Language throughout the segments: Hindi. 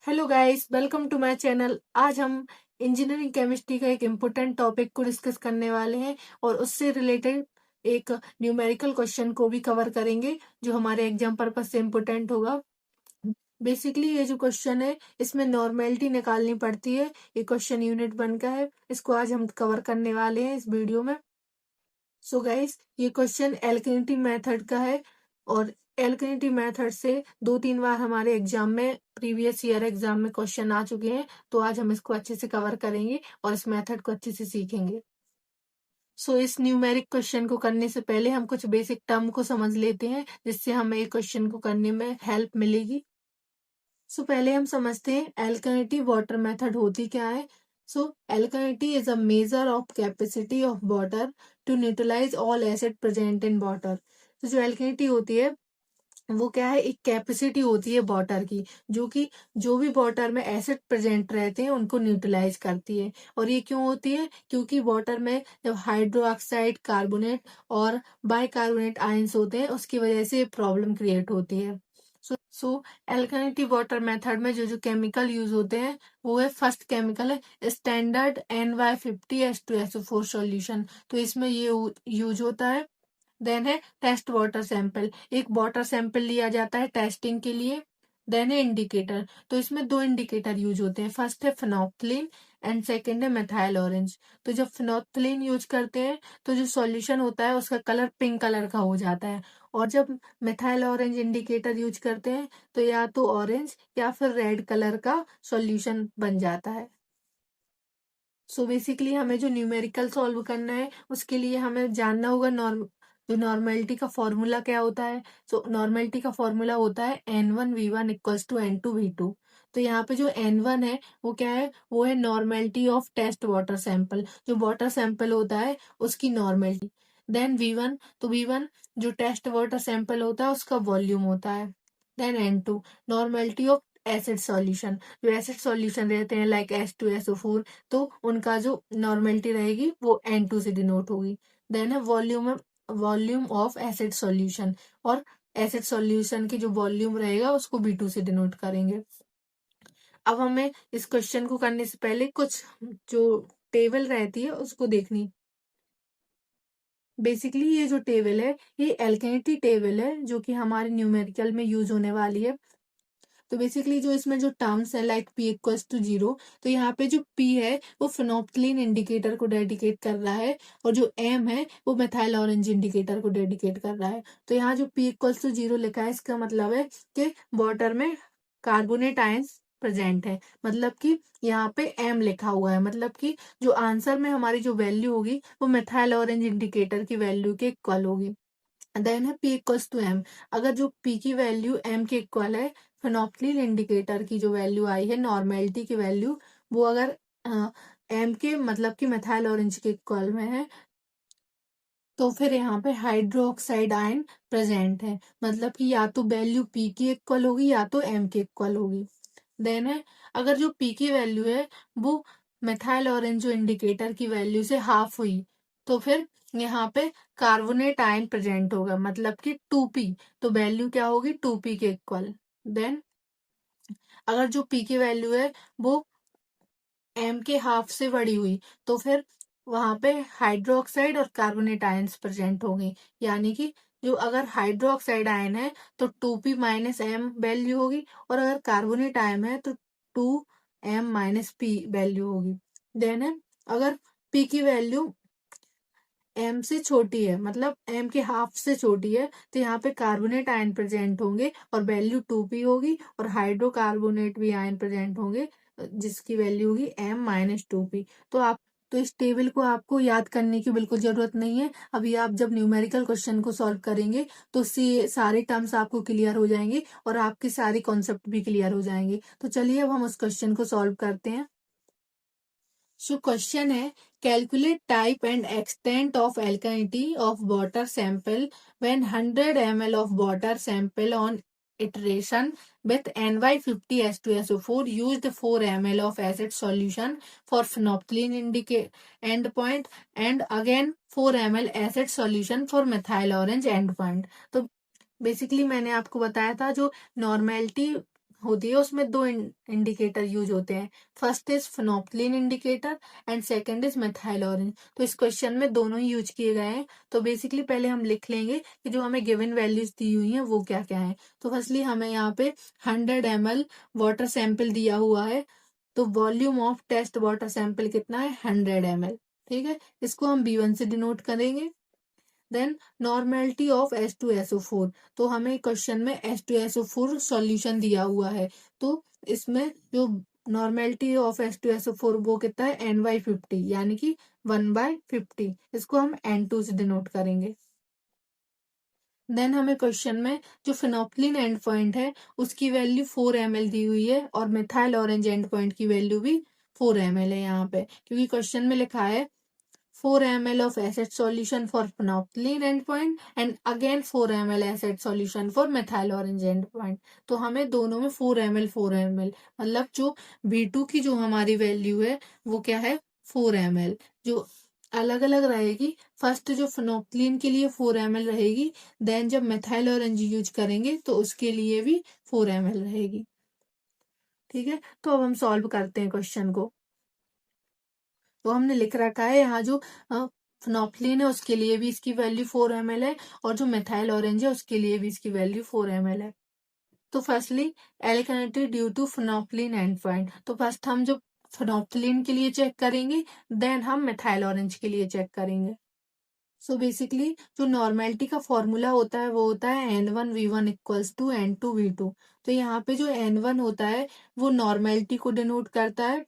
Hello guys, welcome to my channel. आज हम इंजीनियरिंग केमिस्ट्री का एक इम्पोर्टेंट टॉपिक को डिस्कस करने वाले हैं और उससे रिलेटेड एक न्यूमेरिकल क्वेश्चन को भी कवर करेंगे जो हमारे एग्जाम पर्पज से इम्पोर्टेंट होगा। बेसिकली ये जो क्वेश्चन है इसमें नॉर्मेलिटी निकालनी पड़ती है। ये क्वेश्चन यूनिट 1 का है, इसको आज हम कवर करने वाले हैं इस वीडियो में। सो गाइस, ये क्वेश्चन एल्केनिटी मेथड का है और एल्केनिटी मेथड से 2-3 बार हमारे एग्जाम में प्रीवियस ईयर एग्जाम में क्वेश्चन आ चुके हैं। तो आज हम इसको अच्छे से कवर करेंगे और इस मेथड को अच्छे से सीखेंगे। सो इस न्यूमेरिक क्वेश्चन को करने से पहले हम कुछ बेसिक टर्म को समझ लेते हैं जिससे हमें ये क्वेश्चन को करने में हेल्प मिलेगी। सो पहले हम समझते हैं एल्कलिनिटी वाटर मेथड होती क्या है। So alkalinity is a measure of capacity of water to neutralise all acid present in water. तो जो एल्कलिनिटी होती है वो क्या है, एक कैपेसिटी होती है वाटर की जो कि जो भी वाटर में एसिड प्रेजेंट रहते हैं उनको न्यूट्रलाइज करती है। और ये क्यों होती है? क्योंकि वाटर में जब हाइड्रोक्साइड, कार्बोनेट और बाइकार्बोनेट आयंस होते हैं उसकी वजह से प्रॉब्लम क्रिएट होती है। सो एल्कलिनिटी वाटर मेथड में जो जो केमिकल यूज होते हैं वो है, फर्स्ट केमिकल है स्टैंडर्ड NY50H2SO4 सॉल्यूशन। तो इसमें ये यूज होता है। देन है टेस्ट वाटर सैंपल, एक वाटर सैंपल लिया जाता है टेस्टिंग के लिए। देन है इंडिकेटर, तो इसमें दो इंडिकेटर यूज होते हैं, फर्स्ट है फिनोप्थलीन एंड सेकंड है मेथाइल ऑरेंज। तो जब फिनोप्थलीन यूज करते हैं तो जो सॉल्यूशन होता है उसका कलर पिंक कलर का हो जाता है, और जब मेथाइल ऑरेंज इंडिकेटर यूज करते हैं तो या तो ऑरेंज या फिर रेड कलर का सॉल्यूशन बन जाता है। सो बेसिकली हमें जो न्यूमेरिकल सॉल्व करना है उसके लिए हमें जानना होगा जो नॉर्मेलिटी का फॉर्मूला क्या होता है। सो नॉर्मेलिटी का फॉर्मूला होता है N1V1 इक्वल्स टू N2V2। तो यहाँ पे जो N1 है वो क्या है, वो है normality of test water sample, जो वाटर सैंपल होता है उसकी नॉर्मेलिटी। देन V1, तो V1 जो टेस्ट वाटर सैंपल होता है उसका वॉल्यूम होता है। Then N2 normality of acid solution, जो एसिड सॉल्यूशन रहते हैं लाइक H2SO4, तो उनका जो नॉर्मेलिटी रहेगी वो N2 से डिनोट होगी। देन है वॉल्यूम ऑफ एसिड सॉल्यूशन, और एसिड सॉल्यूशन की जो वॉल्यूम रहेगा उसको B2 से डिनोट करेंगे। अब हमें इस क्वेश्चन को करने से पहले कुछ जो टेबल रहती है उसको देखनी। बेसिकली ये जो टेबल है ये एल्केनिटी टेबल है जो कि हमारे न्यूमेरिकल में यूज होने वाली है। तो बेसिकली जो इसमें जो टर्म्स है लाइक P=0, तो यहाँ पे जो P है वो फिनोप्थलीन इंडिकेटर को डेडिकेट कर रहा है और जो M है वो मेथाइल ऑरेंज इंडिकेटर को डेडिकेट कर रहा है। तो यहाँ जो P=0 लिखा है इसका मतलब है कि वाटर में कार्बोनेट आयंस प्रेजेंट है, मतलब कि यहाँ पे M लिखा हुआ है, मतलब कि जो आंसर में हमारी जो वैल्यू होगी वो मेथाइल ऑरेंज इंडिकेटर की वैल्यू के इक्वल होगी। देन है P=M, अगर जो P की वैल्यू M के इक्वल है, फिनोप्थलीन इंडिकेटर की जो वैल्यू आई है नॉर्मेलिटी की वैल्यू, वो अगर M के मतलब कि मेथाइल ऑरेंज के इक्वल में है, तो फिर यहाँ पे हाइड्रोक्साइड आयन प्रेजेंट है, मतलब कि या तो वैल्यू P की इक्वल होगी या तो M के इक्वल होगी। देन है अगर जो P की वैल्यू है वो मेथाइल ऑरेंज जो इंडिकेटर की वैल्यू से हाफ हुई, तो फिर यहाँ पे कार्बोनेट आयन प्रेजेंट होगा, मतलब कि 2P, तो वैल्यू क्या होगी 2P के इक्वल। देन अगर जो P की वैल्यू है वो M के हाफ से बड़ी हुई, तो फिर वहां पे हाइड्रोक्साइड और कार्बोनेट आयंस प्रेजेंट होंगे, यानी कि जो अगर हाइड्रोक्साइड आयन है तो 2P-M वैल्यू होगी, और अगर कार्बोनेट आयन है तो 2M-P वैल्यू होगी। देन है अगर P की वैल्यू M से छोटी है, मतलब M के हाफ से छोटी है, तो यहाँ पे कार्बोनेट आयन प्रेजेंट होंगे और वैल्यू 2P होगी, और हाइड्रोकार्बोनेट भी आयन प्रेजेंट होंगे जिसकी वैल्यू होगी M-2P। तो इस टेबल को आपको याद करने की बिल्कुल जरूरत नहीं है। अभी आप जब न्यूमेरिकल क्वेश्चन को सॉल्व करेंगे तो सारे टर्म्स आपको क्लियर हो जाएंगे और आपके सारे कॉन्सेप्ट भी क्लियर हो जाएंगे। तो चलिए अब हम उस क्वेश्चन को सॉल्व करते हैं। सो क्वेश्चन है, calculate type and extent of alkalinity of water sample when 100 ml of water sample on iteration with NY50H2SO4 used 4 ml of acid solution for phenolphthalein indicate endpoint and again 4 ml acid solution for methyl orange endpoint। तो बेसिकली मैंने आपको बताया था जो नॉर्मेलिटी होती है उसमें दो इंडिकेटर यूज होते हैं। First is phenolphthalein indicator and second is methyl orange. तो इस क्वेश्चन में दोनों ही यूज किए गए हैं। तो बेसिकली पहले हम लिख लेंगे कि जो हमें गिवन वैल्यूज दी हुई हैं वो क्या क्या है। तो फर्स्टली हमें यहाँ पे 100 ml वाटर सैंपल दिया हुआ है। तो volume of test water sample कितना है 100 ml। ठीक है, इसको हम B1 से डिनोट करेंगे। Then normality of H2SO4। तो हमें क्वेश्चन में H2SO4 सॉल्यूशन दिया हुआ है। तो इसमें जो नॉर्मेलिटी ऑफ H2SO4 वो कितना है N/50 यानी कि 1/50। इसको हम N2 से डिनोट करेंगे। देन हमें क्वेश्चन में जो फिनोप्थलीन एंड पॉइंट है उसकी वैल्यू 4 ml दी हुई है और मिथाइल ऑरेंज एंड पॉइंट की वैल्यू भी 4 ml है यहाँ पे, क्योंकि क्वेश्चन में लिखा है 4 ml of acid solution for phenolphthalein endpoint and again 4 ml acid solution for methyl orange endpoint। तो हमें दोनों में 4 ml मतलब जो B2 की जो हमारी वैल्यू है वो क्या है 4 ml। जो अलग अलग रहेगी, फर्स्ट जो फिनोप्थलीन के लिए 4 ml रहेगी, देन जब मेथाइल ऑरेंज यूज करेंगे तो उसके लिए भी 4 ml रहेगी। ठीक है, तो अब हम सॉल्व करते हैं क्वेश्चन को। तो हमने लिख रखा है यहाँ जो फिनोप्थलीन है उसके लिए भी इसकी वैल्यू 4 ml है और जो मेथाइल ऑरेंज है उसके लिए भी इसकी वैल्यू 4 ml है। तो firstly alkalinity due to phenolphthalein end point. तो फर्स्ट हम जो फिनोप्थलीन के लिए चेक करेंगे, देन हम मेथाइल ऑरेंज के लिए चेक करेंगे। सो बेसिकली जो नॉर्मेलिटी का फॉर्मूला होता है वो होता है N1V1 इक्वल्स टू N2V2। तो यहाँ पे जो N1 होता है वो नॉर्मेलिटी को डिनोट करता है।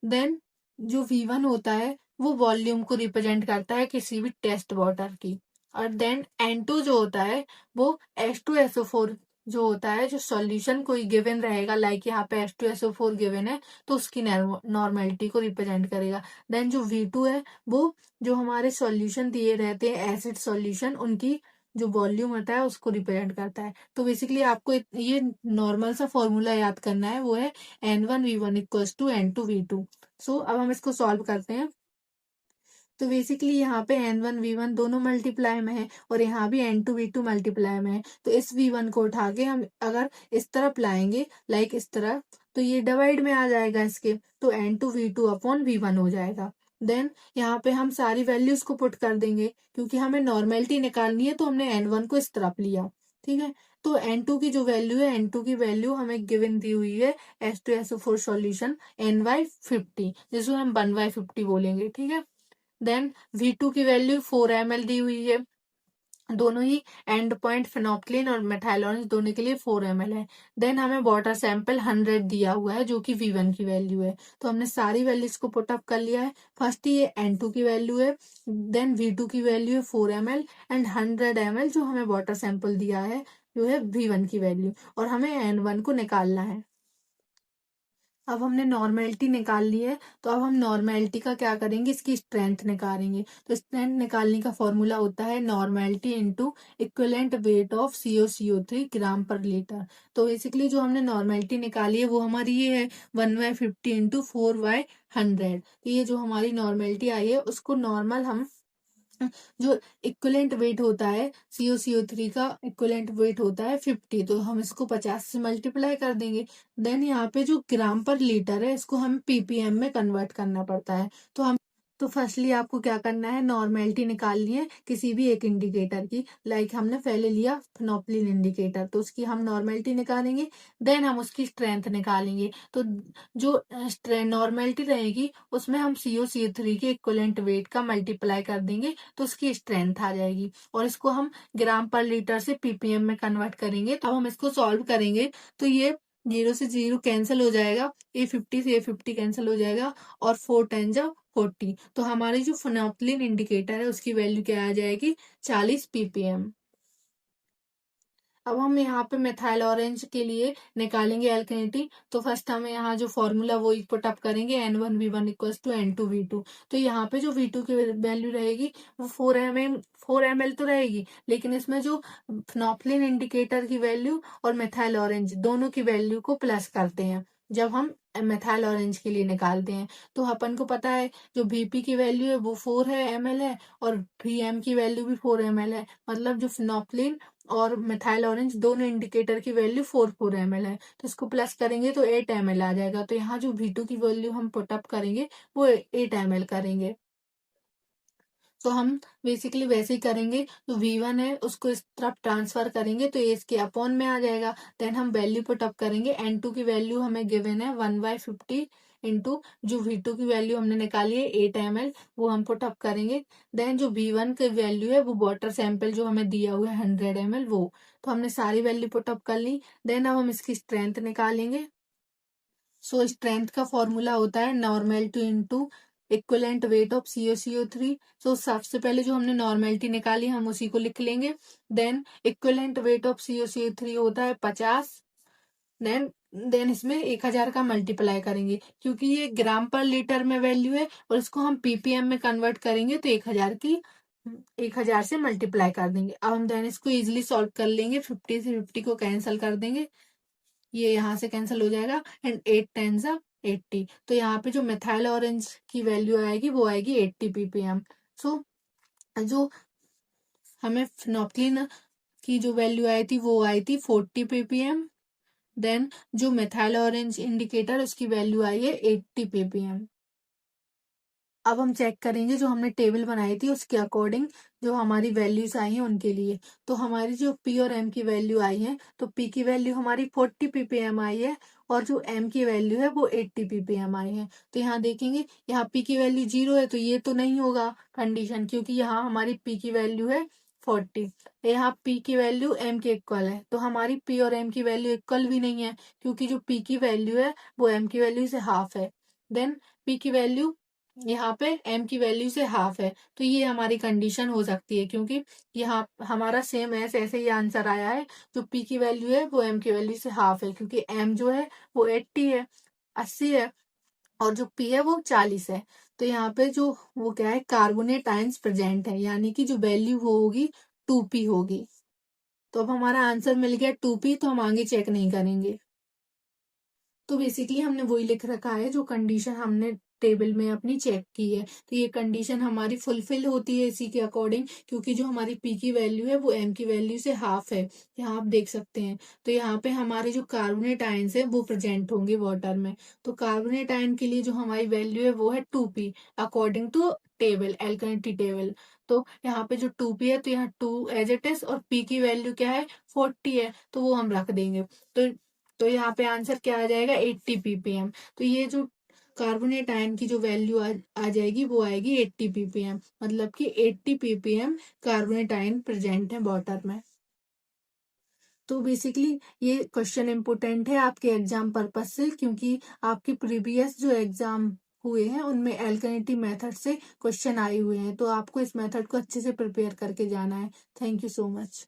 देन जो V1 होता है वो वॉल्यूम को रिप्रेजेंट करता है किसी भी टेस्ट वाटर की। और देन N2 जो होता है वो H2SO4 जो होता है, जो सॉल्यूशन कोई गिवन रहेगा, लाइक यहाँ पे H2SO4 गिवन है तो उसकी नॉर्मेलिटी को रिप्रेजेंट करेगा। देन जो V2 है वो जो हमारे सॉल्यूशन दिए रहते हैं एसिड सॉल्यूशन, उनकी जो वॉल्यूम होता है उसको रिप्रेजेंट करता है। तो बेसिकली आपको ये नॉर्मल सा फॉर्मूला याद करना है, वो है N1V1 इक्वल्स टू N2V2। सो अब हम इसको सॉल्व करते हैं। तो बेसिकली यहाँ पे N1V1 दोनों मल्टीप्लाई में है और यहाँ भी N2V2 मल्टीप्लाई में है। तो इस V1 को उठा के हम अगर इस तरफ लाएंगे, लाइक इस तरह, तो ये डिवाइड में आ जाएगा इसके, तो N2V2 अपॉन V1 हो जाएगा। देन यहाँ पे हम सारी वैल्यूज को पुट कर देंगे, क्योंकि हमें नॉर्मेलिटी निकालनी है तो हमने N1 को इस तरफ लिया। ठीक है, तो N2 की जो वैल्यू है, N2 की वैल्यू हमें गिवन दी हुई है H2SO4 सॉल्यूशन N/50, जिसको हम 1/50 बोलेंगे। ठीक है, देन V2 की वैल्यू 4 ml दी हुई है। दोनों ही एंड पॉइंट फिनोप्थलीन और मेथाइल ऑरेंज दोनों के लिए 4 ml है। देन हमें वाटर सैंपल 100 दिया हुआ है जो कि V1 की वैल्यू है। तो हमने सारी वैल्यूज को पुट अप कर लिया है। फर्स्ट ये N2 की वैल्यू है, देन V2 की वैल्यू है 4 ml एंड 100 ml जो हमें वाटर सैंपल दिया है जो है V1 की वैल्यू, और हमें N1 को निकालना है। अब हमने नॉर्मेलिटी निकाल ली है, तो अब हम नॉर्मेलिटी का क्या करेंगे, इसकी स्ट्रेंथ निकालेंगे। तो स्ट्रेंथ निकालने का फॉर्मूला होता है normality into equivalent weight of CO3 ग्राम पर लीटर। तो बेसिकली जो हमने नॉर्मेलिटी निकाली है वो हमारी ये है 1/50 इंटू 4/100। तो ये जो हमारी नॉर्मेलिटी आई है उसको नॉर्मल हम जो इक्विवेलेंट वेट होता है CO3 का इक्विवेलेंट वेट होता है 50, तो हम इसको 50 से मल्टीप्लाई कर देंगे। देन यहाँ पे जो ग्राम पर लीटर है इसको हम PPM में कन्वर्ट करना पड़ता है। तो फर्स्टली आपको क्या करना है, नॉर्मेलिटी निकालनी है किसी भी एक इंडिकेटर की, लाइक हमने पहले लिया फिनोप्थलीन इंडिकेटर, तो उसकी हम नॉर्मेलिटी निकालेंगे। देन हम उसकी स्ट्रेंथ निकालेंगे। तो जो नॉर्मेलिटी रहेगी उसमें हम CO3 के इक्विवेलेंट वेट का मल्टीप्लाई कर देंगे तो उसकी स्ट्रेंथ आ जाएगी, और इसको हम ग्राम पर लीटर से PPM में कन्वर्ट करेंगे। तो हम इसको सॉल्व करेंगे तो ये 0 से 0 कैंसिल हो जाएगा, A50 से A50 कैंसिल हो जाएगा और 4 10 जा 40। तो हमारी जो फिनोप्थलीन इंडिकेटर है उसकी वैल्यू क्या आ जाएगी 40 ppm। अब हम यहाँ पे मेथाइल ऑरेंज के लिए निकालेंगे एल्केनिटी। तो फर्स्ट हमें यहाँ जो फॉर्मूला वो पुट अप करेंगे N1V1 इक्वल्स टू N2V2। तो यहाँ पे जो V2 की वैल्यू रहेगी वो 4 ml तो रहेगी, लेकिन इसमें जो फिनोप्थलीन इंडिकेटर की वैल्यू और मेथाइल ऑरेंज दोनों की वैल्यू को प्लस करते हैं जब हम मेथाइल ऑरेंज के लिए निकालते हैं। तो अपन को पता है जो VP की वैल्यू है वो 4 ml है और VM की वैल्यू भी 4 ml है, मतलब जो फिनोप्थलीन और मिथाइल ऑरेंज दोनों इंडिकेटर की वैल्यू 4 ml है, तो इसको प्लस करेंगे तो 8 ml आ जाएगा। तो यहाँ जो V2 की वैल्यू हम पुटअप करेंगे वो 8 ml करेंगे। तो हम बेसिकली वैसे ही करेंगे, जो V1 है उसको इस तरफ ट्रांसफर करेंगे तो ये इसके अपॉन में आ जाएगा। देन हम वैल्यू पुटअप करेंगे, N2 की वैल्यू हमें गिवन है 1/50 इंटू जो V2 की वैल्यू हमने निकाली है 8 ml, वो हम पुटअप करेंगे। देन जो V1 की वैल्यू है वो वाटर सैंपल जो हमें दिया हुआ है 100 ml वो, तो हमने सारी वैल्यू पुटअप कर ली। देन अब हम इसकी स्ट्रेंथ निकालेंगे। सो स्ट्रेंथ का फॉर्मूला होता है normality into equivalent weight of CO3। सो सबसे पहले जो हमने नॉर्मेलिटी निकाली हम उसी को लिख लेंगे। Then equivalent weight of CO3 होता है 50। देन देन इसमें 1000 का मल्टीप्लाई करेंगे, क्योंकि ये ग्राम पर लीटर में वैल्यू है और इसको हम ppm में कन्वर्ट करेंगे तो 1000 से मल्टीप्लाई कर देंगे। अब हम देन इसको इजिली सॉल्व कर लेंगे, 50 से 50 को कैंसिल कर देंगे, ये यहाँ से कैंसिल हो जाएगा एंड 8 10 सा 80। तो यहाँ पे जो मिथाइल ऑरेंज की वैल्यू आएगी वो आएगी 80 ppm। सो जो हमें फिनोप्सिन की जो वैल्यू आई थी वो आई थी 40 ppm। देन जो मिथाइल ऑरेंज इंडिकेटर उसकी वैल्यू आई है 80 ppm। अब हम चेक करेंगे जो हमने टेबल बनाई थी उसके अकॉर्डिंग जो हमारी वैल्यूज आई हैं उनके लिए। तो हमारी जो P और M की वैल्यू आई है, तो P की वैल्यू हमारी 40 ppm आई है और जो M की वैल्यू है वो 80 ppm आई है। तो यहाँ देखेंगे, यहाँ P की वैल्यू 0 है तो ये तो नहीं होगा कंडीशन, क्योंकि यहाँ हमारी P की वैल्यू है 40, यहाँ P की वैल्यू M के इक्वल है, तो हमारी P और M की वैल्यू इक्वल भी नहीं है, क्योंकि जो P की वैल्यू है वो M की वैल्यू से हाफ है। देन P की वैल्यू यहाँ पे M की वैल्यू से हाफ है, तो ये हमारी कंडीशन हो सकती है, क्योंकि यहाँ हमारा सेम है, ऐसे ही आंसर आया है। जो P की वैल्यू है वो M की वैल्यू से हाफ है, क्योंकि M जो है वो 80 है और जो P है वो 40 है। तो यहाँ पे जो वो क्या है, कार्बोनेट आयंस प्रेजेंट है, यानी कि जो वैल्यू वो होगी 2P होगी। तो अब हमारा आंसर मिल गया 2P, तो हम आगे चेक नहीं करेंगे। तो बेसिकली हमने वही लिख रखा है जो कंडीशन हमने टेबल में अपनी चेक की है, तो ये कंडीशन हमारी फुलफिल होती है इसी के अकॉर्डिंग, क्योंकि जो हमारी P की वैल्यू है वो M की वैल्यू से हाफ है, यहाँ आप देख सकते हैं। तो यहाँ पे हमारे जो कार्बोनेट आयंस है वो प्रेजेंट होंगे वाटर में। तो कार्बोनेट आयन के लिए जो हमारी वैल्यू है वो है 2P according to table, alkalinity table. तो यहाँ पे जो 2P है तो यहाँ 2 एज इट इज, और P की वैल्यू क्या है 40 है, तो वो हम रख देंगे। तो यहाँ पे आंसर क्या आ जाएगा 80 ppm। तो ये जो कार्बोनेट आयन की जो वैल्यू आ जाएगी वो आएगी 80 ppm, मतलब कि 80 ppm कार्बोनेट आयन प्रेजेंट है वाटर में। तो बेसिकली ये क्वेश्चन इम्पोर्टेंट है आपके एग्जाम पर्पज से, क्योंकि आपके प्रीवियस जो एग्जाम हुए हैं उनमें एल्कनिटी मेथड से क्वेश्चन आए हुए हैं, तो आपको इस मेथड को अच्छे से प्रिपेयर करके जाना है। Thank you so much.